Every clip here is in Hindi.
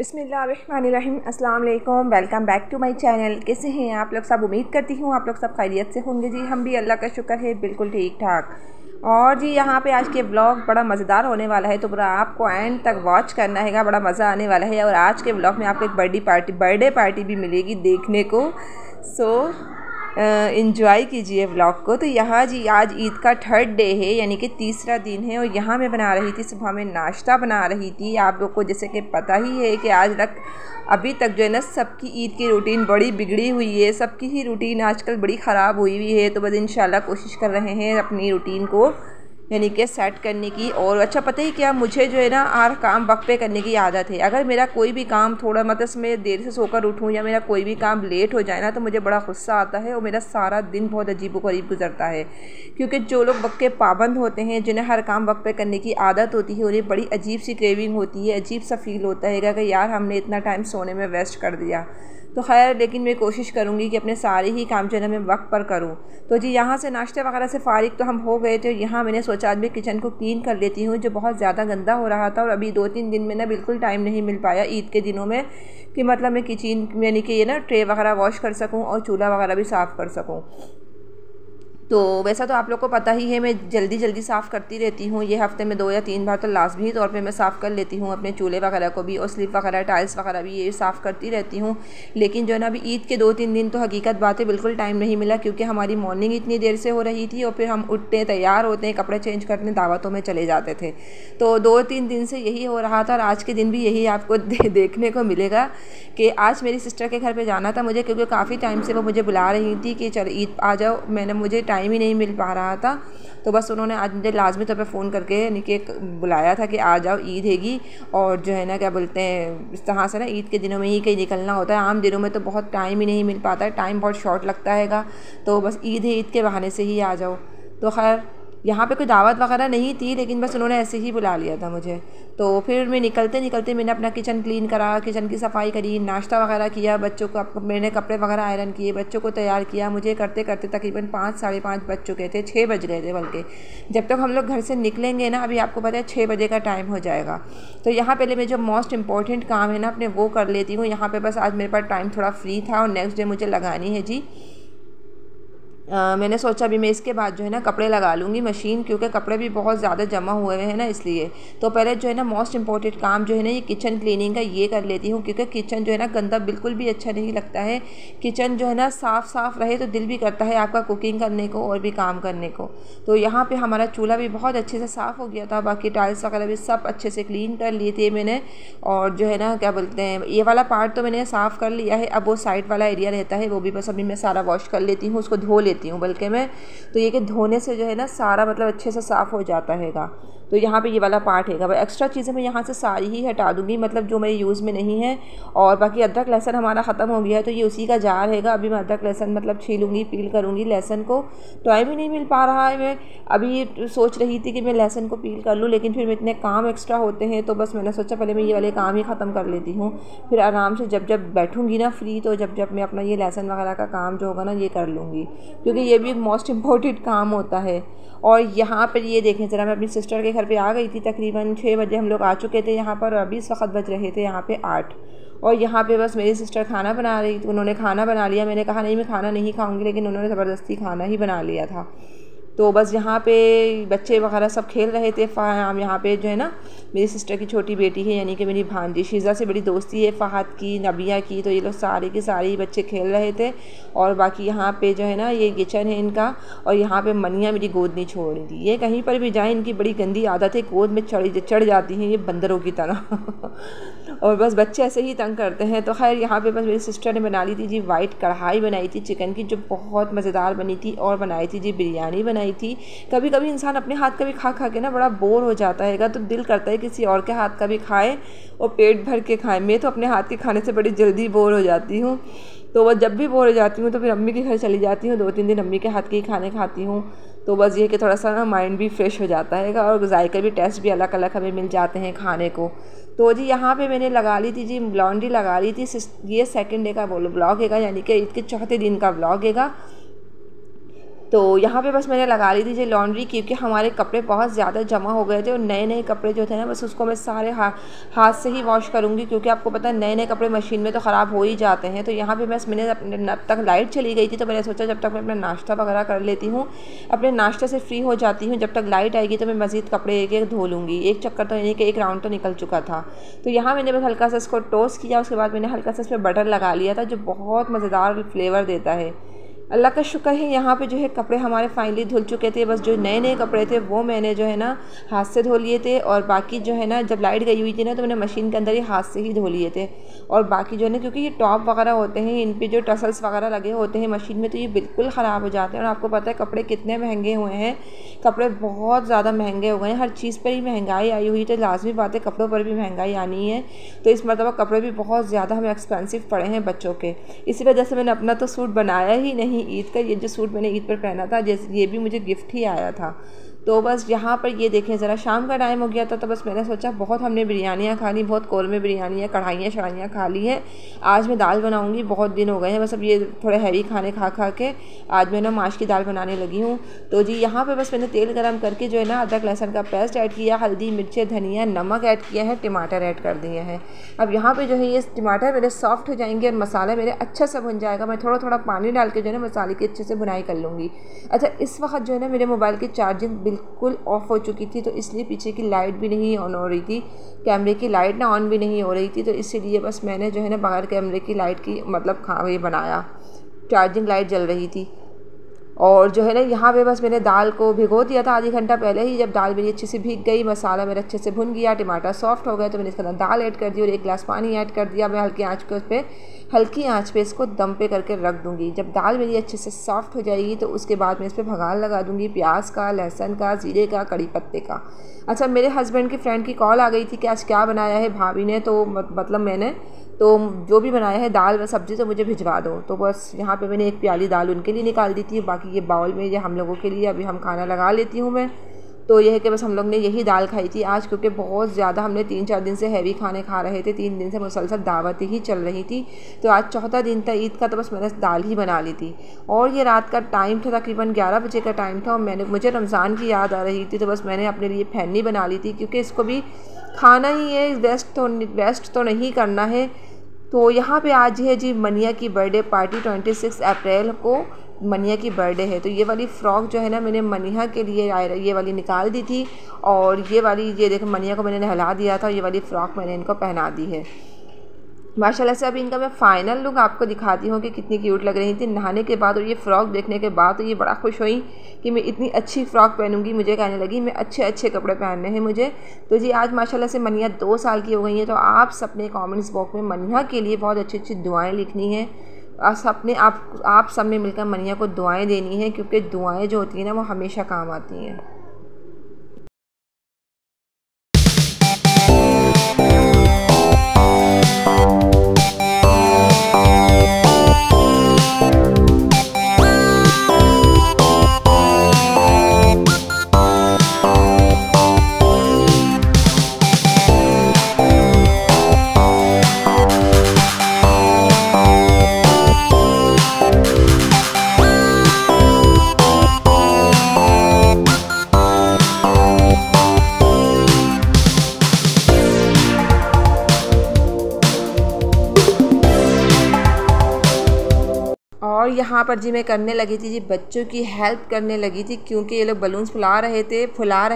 बिस्मिल्लाहिर्रहमानिर्रहीम अस्सलाम वालेकुम। Welcome back to my channel. कैसे हैं आप लोग सब? उम्मीद करती हूँ आप लोग सब खैरियत से होंगे जी। हम भी अल्लाह का शुक्र है बिल्कुल ठीक ठाक। और जी यहाँ पे आज के ब्लॉग बड़ा मज़ेदार होने वाला है, तो पूरा आपको एंड तक वॉच करना है, बड़ा मज़ा आने वाला है। और आज के ब्लॉग में आपको एक बर्थडे पार्टी भी मिलेगी देखने को। सो इंजॉय कीजिए व्लॉग को। तो यहाँ जी आज ईद का थर्ड डे है, यानी कि तीसरा दिन है। और यहाँ मैं बना रही थी, सुबह में नाश्ता बना रही थी। आप लोग को जैसे कि पता ही है कि आज तक अभी तक जो है ना सबकी ईद की रूटीन बड़ी बिगड़ी हुई है, सबकी ही रूटीन आजकल बड़ी ख़राब हुई हुई है। तो बस इंशाल्लाह कोशिश कर रहे हैं अपनी रूटीन को यानी कि सेट करने की। और अच्छा पता ही क्या, मुझे जो है ना हर काम वक्त पे करने की आदत है। अगर मेरा कोई भी काम थोड़ा मतलब मैं देर से सोकर उठूँ या मेरा कोई भी काम लेट हो जाए ना, तो मुझे बड़ा गुस्सा आता है और मेरा सारा दिन बहुत अजीबोगरीब गुजरता है। क्योंकि जो लोग वक्त के पाबंद होते हैं, जिन्हें हर काम वक्त पे करने की आदत होती है, उन्हें बड़ी अजीब सी क्रेविंग होती है, अजीब सा फील होता है कि यार हमने इतना टाइम सोने में वेस्ट कर दिया। तो खैर, लेकिन मैं कोशिश करूँगी कि अपने सारे ही काम जो है ना मैं वक्त पर करूँ। तो जी यहाँ से नाश्ते वगैरह से फ़ारिग तो हम हो गए थे। यहाँ मैंने सोचा आज मैं किचन को क्लीन कर लेती हूँ, जो बहुत ज़्यादा गंदा हो रहा था। और अभी 2-3 दिन में ना बिल्कुल टाइम नहीं मिल पाया ईद के दिनों में कि मतलब मैं किचन यानी कि ये ना ट्रे वगैरह वॉश कर सकूँ और चूल्हा वगैरह भी साफ़ कर सकूँ। तो वैसा तो आप लोग को पता ही है, मैं जल्दी जल्दी साफ़ करती रहती हूँ। ये हफ़्ते में 2 या 3 बार तो लाजमी तौर पे मैं साफ़ कर लेती हूँ अपने चूल्हे वगैरह को भी, और स्लिप वगैरह टाइल्स वगैरह भी ये साफ़ करती रहती हूँ। लेकिन जो है ना अभी ईद के 2-3 दिन तो हकीकत बात है बिल्कुल टाइम नहीं मिला, क्योंकि हमारी मॉर्निंग इतनी देर से हो रही थी और फिर हम उठते तैयार होते हैं, कपड़े चेंज करने दावतों में चले जाते थे। तो 2-3 दिन से यही हो रहा था और आज के दिन भी यही आपको देखने को मिलेगा कि आज मेरी सिस्टर के घर पर जाना था मुझे, क्योंकि काफ़ी टाइम से वो मुझे बुला रही थी कि चल ईद आ जाओ। मुझे टाइम ही नहीं मिल पा रहा था, तो बस उन्होंने आज मुझे लाजमी तौर पे फ़ोन करके यानी कि बुलाया था कि आ जाओ, ईद हैगी। और जो है ना क्या बोलते हैं, इस तरह से ना ईद के दिनों में ही कहीं निकलना होता है। आम दिनों में तो बहुत टाइम ही नहीं मिल पाता है, टाइम बहुत शॉर्ट लगता हैगा। तो बस ईद है, ईद के बहाने से ही आ जाओ। तो खैर यहाँ पे कोई दावत वगैरह नहीं थी, लेकिन बस उन्होंने ऐसे ही बुला लिया था मुझे। तो फिर मैं निकलते निकलते मैंने अपना किचन क्लीन करा, किचन की सफाई करी, नाश्ता वगैरह किया, बच्चों को मैंने कपड़े वगैरह आयरन किए, बच्चों को तैयार किया। मुझे करते करते तकरीबन 5 साढ़े 5 बज चुके थे, 6 बज गए थे बल्कि। जब तक हम लोग घर से निकलेंगे ना, अभी आपको पता है 6 बजे का टाइम हो जाएगा। तो यहाँ पहले मैं जो मोस्ट इंपॉर्टेंट काम है ना अपने वो कर लेती हूँ। यहाँ पर बस आज मेरे पास टाइम थोड़ा फ्री था और नेक्स्ट डे मुझे लगानी है जी। मैंने सोचा भी मैं इसके बाद जो है ना कपड़े लगा लूँगी मशीन, क्योंकि कपड़े भी बहुत ज़्यादा जमा हुए हुए हैं ना, इसलिए। तो पहले जो है ना मोस्ट इम्पॉर्टेंट काम जो है ना ये किचन क्लीनिंग का ये कर लेती हूँ, क्योंकि किचन जो है ना गंदा बिल्कुल भी अच्छा नहीं लगता है। किचन जो है ना साफ़ साफ़ रहे तो दिल भी करता है आपका कुकिंग करने को और भी काम करने को। तो यहाँ पर हमारा चूल्हा भी बहुत अच्छे से साफ़ हो गया था, बाकी टाइल्स वगैरह भी सब अच्छे से क्लीन कर लिए थे मैंने। और जो है ना क्या बोलते हैं, ये वाला पार्ट तो मैंने साफ़ कर लिया है। अब वो साइड वाला एरिया रहता है वो भी बस अभी मैं सारा वॉश कर लेती हूँ, उसको धो लेती हूँ बल्कि मैं। तो ये कि धोने से जो है ना सारा मतलब अच्छे से साफ़ हो जाता हैगा। तो यहाँ पे ये वाला पार्ट हैगा, भाई एक्स्ट्रा चीज़ें मैं यहाँ से सारी ही हटा दूँगी, मतलब जो मेरे यूज़ में नहीं है। और बाकी अदरक लहसुन हमारा ख़त्म हो गया है, तो ये उसी का जार हैगा। अभी मैं अदरक लहसुन मतलब छीलूँगी, पील करूँगी लहसुन को। टाइम ही नहीं मिल पा रहा है। मैं अभी सोच रही थी कि मैं लहसुन को पील कर लूँ, लेकिन फिर इतने काम एक्स्ट्रा होते हैं, तो बस मैंने सोचा पहले मैं ये वाले काम ही ख़त्म कर लेती हूँ। फिर आराम से जब जब बैठूँगी ना फ्री, तो जब जब मैं अपना ये लहसुन वगैरह का काम जो होगा ना ये कर लूँगी, क्योंकि ये भी एक मोस्ट इम्पॉर्टेंट काम होता है। और यहाँ पर ये देखें ज़रा, मैं अपनी सिस्टर के घर पे आ गई थी, तकरीबन 6 बजे हम लोग आ चुके थे यहाँ पर, और अभी इस वक्त बज रहे थे यहाँ पे 8। और यहाँ पे बस मेरी सिस्टर खाना बना रही थी, उन्होंने खाना बना लिया। मैंने कहा नहीं मैं खाना नहीं खाऊंगी, लेकिन उन्होंने ज़बरदस्ती खाना ही बना लिया था। तो बस यहाँ पे बच्चे वगैरह सब खेल रहे थे। हम यहाँ पे जो है ना मेरी सिस्टर की छोटी बेटी है, यानी कि मेरी भांजी शीज़ा से बड़ी दोस्ती है, फ़हद की, नबिया की। तो ये लोग सारे के सारे बच्चे खेल रहे थे। और बाकी यहाँ पे जो है ना ये किचन है इनका, और यहाँ पे मनिया मेरी गोद नहीं छोड़ रही थी। ये कहीं पर भी जाए इनकी बड़ी गंदी आदत है, गोद में चढ़ जाती हैं ये बंदरों की तरह। और बस बच्चे ऐसे ही तंग करते हैं। तो खैर यहाँ पे बस मेरी सिस्टर ने बना ली थी जी वाइट कढ़ाई बनाई थी चिकन की, जो बहुत मज़ेदार बनी थी। और बनाई थी जी बिरयानी बनाई थी। कभी कभी इंसान अपने हाथ का भी खा खा के ना बड़ा बोर हो जाता है, तो दिल करता है किसी और के हाथ का भी खाए और पेट भर के खाए। मैं तो अपने हाथ के खाने से बड़ी जल्दी बोर हो जाती हूँ। तो वह जब भी बोर हो जाती हूँ तो फिर अम्मी के घर चली जाती हूँ, 2-3 दिन अम्मी के हाथ के ही खाने खाती हूँ। तो बस ये कि थोड़ा सा ना माइंड भी फ्रेश हो जाता है और जायका भी टेस्ट भी अलग अलग हमें मिल जाते हैं खाने को। तो जी यहाँ पे मैंने लगा ली थी जी लॉन्ड्री लगा ली थी। ये सेकंड डे का ब्लॉग हैगा, यानी कि ईद के चौथे दिन का ब्लॉग हैगा। तो यहाँ पे बस मैंने लगा ली थी जी लॉन्ड्री, क्योंकि हमारे कपड़े बहुत ज़्यादा जमा हो गए थे और नए नए कपड़े जो थे ना बस उसको मैं सारे हाथ से ही वॉश करूँगी, क्योंकि आपको पता है नए नए कपड़े मशीन में तो ख़राब हो ही जाते हैं। तो यहाँ पे बस मैंने अब तक लाइट चली गई थी, तो मैंने सोचा जब तक मैं अपना नाश्ता वगैरह कर लेती हूँ, अपने नाश्ते से फ्री हो जाती हूँ, जब तक लाइट आएगी तो मैं मज़ीद कपड़े एक एक धो लूँगी। एक चक्कर तो यानी कि एक राउंड तो निकल चुका था। तो यहाँ मैंने बस हल्का सा इसको टोस्ट किया, उसके बाद मैंने हल्का सा इस पर बटर लगा लिया था, जो बहुत मज़ेदार फ्लेवर देता है। अल्लाह का शुक्र है यहाँ पे जो है कपड़े हमारे फाइनली धुल चुके थे। बस जो नए नए कपड़े थे वो मैंने जो है ना हाथ से धो लिए थे, और बाकी जो है ना जब लाइट गई हुई थी ना तो मैंने मशीन के अंदर ही हाथ से ही धो लिए थे। और बाकी जो है ना, क्योंकि ये टॉप वगैरह होते हैं, इन पे जो टसल्स वगैरह लगे होते हैं मशीन में, तो ये बिल्कुल ख़राब हो जाते हैं। और आपको पता है कपड़े कितने महंगे हुए हैं, कपड़े बहुत ज़्यादा महंगे हो गए हैं, हर चीज़ पर ही महंगाई आई हुई, तो लाजमी बात है कपड़ों पर भी महंगाई आनी है। तो इस मरतबा कपड़े भी बहुत ज़्यादा हमें एक्सपेंसिव पड़े हैं बच्चों के। इसी वजह से मैंने अपना तो सूट बनाया ही नहीं ईद का। ये जो सूट मैंने ईद पर पहना था, जैसे ये भी मुझे गिफ्ट ही आया था। तो बस यहाँ पर ये देखें ज़रा शाम का टाइम हो गया था, तो बस मैंने सोचा बहुत हमने बिरयानियाँ खा ली, बहुत कौरमे बिरयानियाँ कढ़ाइयाँ शढ़ाइयाँ खा ली हैं। आज मैं दाल बनाऊँगी, बहुत दिन हो गए हैं बस अब ये थोड़े हैवी खाने खा खा के आज मैं ना माश की दाल बनाने लगी हूँ। तो जी यहाँ पे बस मैंने तेल गरम करके जो है ना अदरक लहसुन का पेस्ट ऐड किया, हल्दी मिर्चें धनिया नमक ऐड किया है, टमाटर ऐड कर दिए हैं। अब यहाँ पर जो है ये टमाटर मेरे सॉफ्ट हो जाएंगे और मसाला मेरे अच्छा से भुन जाएगा। मैं थोड़ा थोड़ा पानी डाल के जो है ना मसाले की अच्छे से भुनाई कर लूँगी। अच्छा, इस वक्त जो है ना मेरे मोबाइल की चार्जिंग बिल्कुल ऑफ हो चुकी थी, तो इसलिए पीछे की लाइट भी नहीं ऑन हो रही थी, कैमरे की लाइट ना ऑन भी नहीं हो रही थी। तो इसीलिए बस मैंने जो है ना बगैर कैमरे की लाइट की मतलब ये बनाया, चार्जिंग लाइट जल रही थी। और जो है ना यहाँ पे बस मैंने दाल को भिगो दिया था आधी घंटा पहले ही। जब दाल मेरी अच्छे से भीग गई, मसाला मेरा अच्छे से भुन गया, टमाटर सॉफ्ट हो गए, तो मैंने इसके अंदर दाल ऐड कर दी और 1 गिलास पानी ऐड कर दिया। मैं हल्की आंच पे इसको दम पे करके रख दूँगी। जब दाल मेरी अच्छे से सॉफ्ट हो जाएगी तो उसके बाद मैं इस पर भगार लगा दूँगी प्याज का, लहसुन का, ज़ीरे का, कड़ी पत्ते का। अच्छा, मेरे हस्बैंड की फ्रेंड की कॉल आ गई थी कि आज क्या बनाया है भाभी ने, तो मतलब मैंने तो जो भी बनाया है दाल व सब्ज़ी तो मुझे भिजवा दो। तो बस यहाँ पे मैंने 1 प्याली दाल उनके लिए निकाल दी थी, बाकी ये बाउल में ये हम लोगों के लिए अभी हम खाना लगा लेती हूँ मैं। तो यह है कि बस हम लोग ने यही दाल खाई थी आज, क्योंकि बहुत ज़्यादा हमने 3-4 दिन से हैवी खाने खा रहे थे, 3 दिन से मुसलसल दावतें ही चल रही थी। तो आज चौथा दिन था ईद का, तो बस मैंने दाल ही बना ली थी। और ये रात का टाइम था, तकरीबन 11 बजे का टाइम था, और मुझे रमज़ान की याद आ रही थी, तो बस मैंने अपने लिए फैनी बना ली थी, क्योंकि इसको भी खाना ही है, वेस्ट तो नहीं करना है। तो यहाँ पे आज है जी मनिया की बर्थडे पार्टी, 26 अप्रैल को मनिया की बर्थडे है। तो ये वाली फ़्रॉक जो है ना मैंने मनिया के लिए ये वाली निकाल दी थी, और ये देखो मनिया को मैंने नहला दिया था, ये वाली फ़्रॉक मैंने इनको पहना दी है माशाल्लाह से। अभी इनका मैं फ़ाइनल लुक आपको दिखाती हूँ कि कितनी क्यूट लग रही थी नहाने के बाद। और ये फ़्रॉक देखने के बाद तो ये बड़ा खुश हुई कि मैं इतनी अच्छी फ़्रॉक पहनूंगी। मुझे कहने लगी मैं अच्छे कपड़े पहनने हैं मुझे। तो जी आज माशाल्लाह से मनिया 2 साल की हो गई है। तो आप सबने कमेंट्स बॉक्स में मनिया के लिए बहुत अच्छी दुआएँ लिखनी है। आप सब ने मिलकर मनिया को दुआएँ देनी है, क्योंकि दुआएँ जो होती हैं ना वो हमेशा काम आती हैं। और यहाँ पर जी मैं करने लगी थी जी बच्चों की हेल्प करने लगी थी, क्योंकि ये लोग बलून्स फुला रहे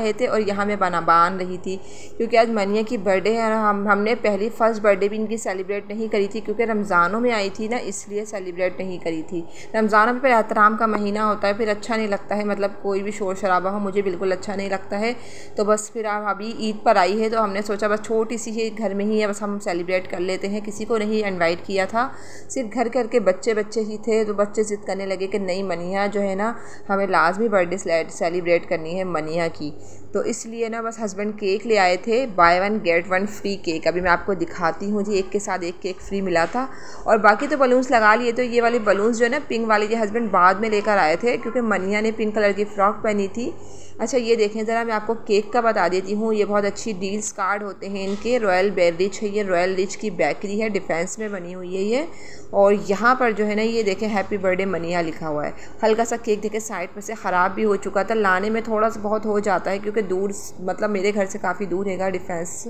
थे और यहाँ मैं बांध रही थी, क्योंकि आज मनिया की बर्थडे है। हमने पहली फर्स्ट बर्थडे भी इनकी सेलिब्रेट नहीं करी थी, क्योंकि रमज़ानों में आई थी ना, इसलिए सेलिब्रेट नहीं करी थी। रमज़ानों में फिर एहतराम का महीना होता है, फिर अच्छा नहीं लगता है, मतलब कोई भी शोर शराबा हो मुझे बिल्कुल अच्छा नहीं लगता है। तो बस फिर अभी ईद पर आई है, तो हमने सोचा बस छोटी सी ही घर में ही है, बस हम सेलिब्रेट कर लेते हैं। किसी को नहीं इन्वाइट किया था, सिर्फ घर के बच्चे ही थे। तो बच्चे ज़िद करने लगे कि नहीं मनिया जो है ना हमें लाजमी बर्थडे सेलिब्रेट करनी है मनिया की। तो इसलिए ना बस हस्बैंड केक ले आए थे, बाय 1 गेट 1 फ्री केक। अभी मैं आपको दिखाती हूँ जी, एक के साथ एक केक फ्री मिला था। और बाकी तो बलून्स लगा लिए। तो ये वाले बलून्स जो है ना पिंक वाले, ये हस्बैंड बाद में लेकर आए थे, क्योंकि मनिया ने पिंक कलर की फ़्रॉक पहनी थी। अच्छा ये देखें ज़रा, मैं आपको केक का बता देती हूँ। ये बहुत अच्छी डील्स कार्ड होते हैं इनके। रॉयल बेरिच है, ये रॉयल रिच की बेकरी है, डिफेंस में बनी हुई है ये। और यहाँ पर जो है ना ये देखें हैप्पी बर्थडे मनिया लिखा हुआ है। हल्का सा केक देखे साइड में से ख़राब भी हो चुका था, लाने में थोड़ा सा बहुत हो जाता है क्योंकि दूर मतलब मेरे घर से काफ़ी दूर हैगा डिफेंस,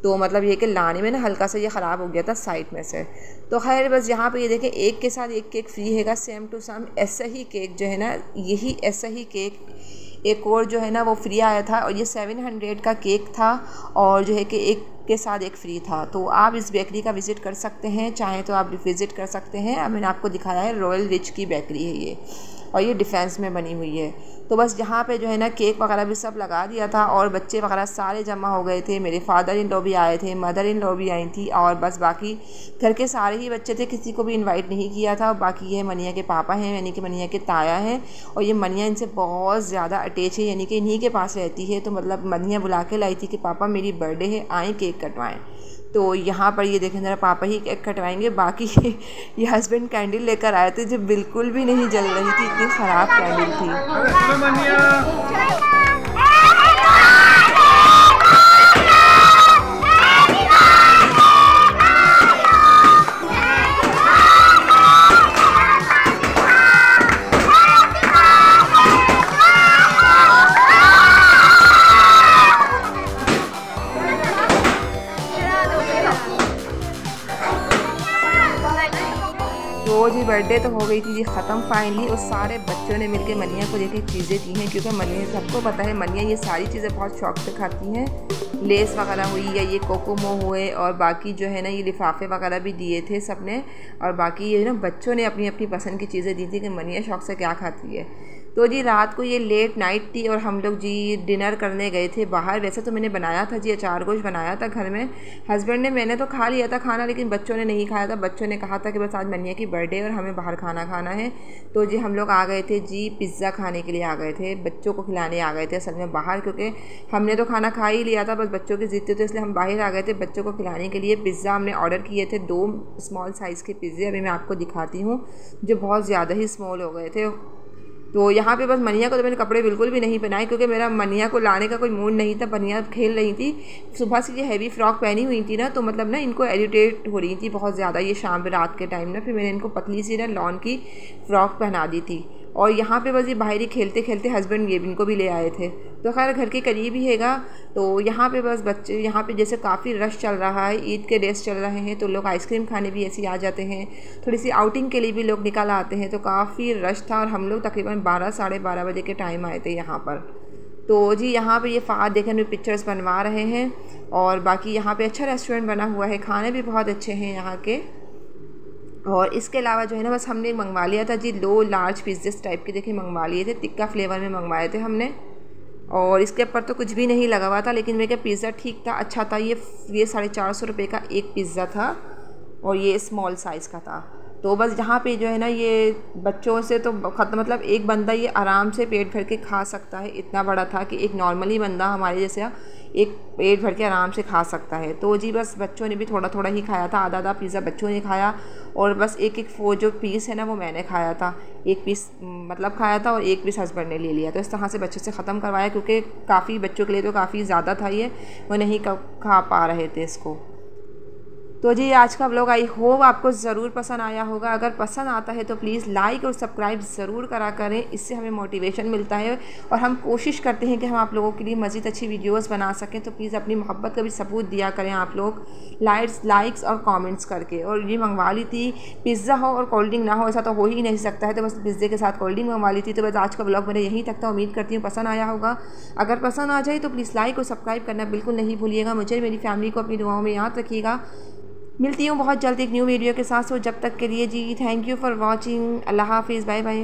तो मतलब ये कि लाने में ना हल्का सा ये ख़राब हो गया था साइड में से। तो खैर बस यहाँ पे ये देखें एक के साथ एक केक फ्री हैगा, सेम टू सेम ऐसा ही केक जो है ना, यही ऐसा ही केक एक और जो है ना वो फ्री आया था, और ये 700 का केक था और जो है कि एक के साथ एक फ्री था। तो आप इस बेकरी का विज़िट कर सकते हैं, चाहें तो आप विज़िट कर सकते हैं। अब मैंने आपको दिखाया है रॉयल रिच की बेकरी है ये, और ये डिफेंस में बनी हुई है। तो बस यहाँ पे जो है ना केक वगैरह भी सब लगा दिया था और बच्चे वगैरह सारे जमा हो गए थे। मेरे फादर इन लॉ भी आए थे, मदर इन लॉ भी आई थी, और बस बाकी घर के सारे ही बच्चे थे, किसी को भी इनवाइट नहीं किया था। बाकी ये मनिया के पापा हैं, यानी कि मनिया के ताया हैं, और ये मनिया इनसे बहुत ज़्यादा अटैच है, यानी कि इन्हीं के पास रहती है। तो मतलब मनिया बुला के लाई थी कि पापा मेरी बर्थडे है, आएँ केक कटवाएँ। तो यहाँ पर ये देखें ज़रा पापा ही केक कटवाएंगे, बाकी ये हस्बैंड कैंडल लेकर आए थे जो बिल्कुल भी नहीं जल रही थी, इतनी ख़राब कैंडल थी। तो जी बर्थडे तो हो गई थी जी ख़त्म फाइनली, और सारे बच्चों ने मिलके मनिया को देखे चीज़ें दी हैं, क्योंकि मनिया सबको पता है मनिया ये सारी चीज़ें बहुत शौक से खाती हैं। लेस वगैरह हुई या ये कोकोमो हुए, और बाकी जो है ना ये लिफाफे वगैरह भी दिए थे सब ने, और बाकी ये ना बच्चों ने अपनी अपनी पसंद की चीज़ें दी थी कि मनिया शौक से क्या खाती है। तो जी रात को ये लेट नाइट थी और हम लोग जी डिनर करने गए थे बाहर। वैसे तो मैंने बनाया था जी अचार गोश्त बनाया था घर में, हस्बैंड ने मैंने तो खा लिया था खाना, लेकिन बच्चों ने नहीं खाया था। बच्चों ने कहा था कि बस आज मनिया की बर्थडे और हमें बाहर खाना खाना है। तो जी हम लोग आ गए थे जी पिज़्ज़ा खाने के लिए आ गए थे, बच्चों को खिलाने आ गए थे असल में बाहर, क्योंकि हमने तो खाना खा ही लिया था, बस बच्चों की ज़िद थी तो इसलिए हम बाहर आ गए थे बच्चों को खिलाने के लिए। पिज़्ज़ा हमने ऑर्डर किए थे 2 स्मॉल साइज़ के पिज़्ज़े, अभी मैं आपको दिखाती हूँ, जो बहुत ज़्यादा ही स्मॉल हो गए थे। तो यहाँ पे बस मनिया को तो मैंने कपड़े बिल्कुल भी नहीं पहनाए, क्योंकि मेरा मनिया को लाने का कोई मूड नहीं था। मनिया खेल रही थी, सुबह से ये हैवी फ्रॉक पहनी हुई थी ना, तो मतलब ना इनको इरिटेट हो रही थी बहुत ज़्यादा ये शाम रात के टाइम ना, फिर मैंने इनको पतली सी ना लॉन की फ़्रॉक पहना दी थी। और यहाँ पे बस ये बाहर ही खेलते खेलते हस्बैंड ये इनको भी ले आए थे, तो खैर घर के करीब ही हैगा। तो यहाँ पे बस बच्चे, यहाँ पे जैसे काफ़ी रश चल रहा है, ईद के डेज चल रहे हैं, तो लोग आइसक्रीम खाने भी ऐसे ही आ जाते हैं, थोड़ी सी आउटिंग के लिए भी लोग निकल आते हैं, तो काफ़ी रश था। और हम लोग तकरीबन 12 साढ़े 12 बजे के टाइम आए थे यहाँ पर। तो जी यहाँ पे ये फ़ाद देखें में पिक्चर्स बनवा रहे हैं, और बाकी यहाँ पे अच्छा रेस्टोरेंट बना हुआ है, खाने भी बहुत अच्छे हैं यहाँ के। और इसके अलावा जो है ना बस हमने मंगवा लिया था जी 2 लार्ज पिज़्ज़े टाइप के, देखिए मंगवा लिए थे, टिक्का फ्लेवर में मंगवाए थे हमने। और इसके ऊपर तो कुछ भी नहीं लगा हुआ था, लेकिन मेरे क्या पिज़्ज़ा ठीक था, अच्छा था। ये 450 रुपये का एक पिज़्ज़ा था, और ये स्मॉल साइज़ का था। तो बस यहाँ पे जो है ना ये बच्चों से तो मतलब एक बंदा ये आराम से पेट भर के खा सकता है, इतना बड़ा था कि एक नॉर्मली बंदा हमारे जैसे एक पेट भर के आराम से खा सकता है। तो जी बस बच्चों ने भी थोड़ा थोड़ा ही खाया था, आधा पिज़्ज़ा बच्चों ने खाया, और बस एक वो जो पीस है ना वो मैंने खाया था, एक पीस मतलब खाया था और एक पीस हस्बैंड ने ले लिया। तो इस तरह से बच्चों से ख़त्म करवाया, क्योंकि काफ़ी बच्चों के लिए तो काफ़ी ज़्यादा था, ये वो नहीं खा पा रहे थे इसको। तो जी आज का व्लॉग आई होप आपको ज़रूर पसंद आया होगा। अगर पसंद आता है तो प्लीज़ लाइक और सब्सक्राइब ज़रूर करा करें, इससे हमें मोटिवेशन मिलता है, और हम कोशिश करते हैं कि हम आप लोगों के लिए मज़ीद अच्छी वीडियोस बना सकें। तो प्लीज़ अपनी मोहब्बत का भी सबूत दिया करें आप लोग, लाइक्स और कमेंट्स करके। और ये मंगवा ली थी, पिज़्ज़ा हो और कोल्ड ड्रिंक ना हो ऐसा तो हो ही नहीं सकता है, तो बस पिज़्ज़े के साथ कोल्ड ड्रिंक मंगवा ली थी। तो बस आज का व्लॉग मेरा यहीं तक था, उम्मीद करती हूँ पसंद आया होगा। अगर पसंद आ जाए तो प्लीज़ लाइक और सब्सक्राइब करना बिल्कुल नहीं भूलिएगा। मुझे मेरी फैमिली को अपनी दुआओं में याद रखिएगा। मिलती हूँ बहुत जल्द एक न्यू वीडियो के साथ। जब तक के लिए जी थैंक यू फॉर वॉचिंग। अल्लाह हाफिज़, बाय बाय।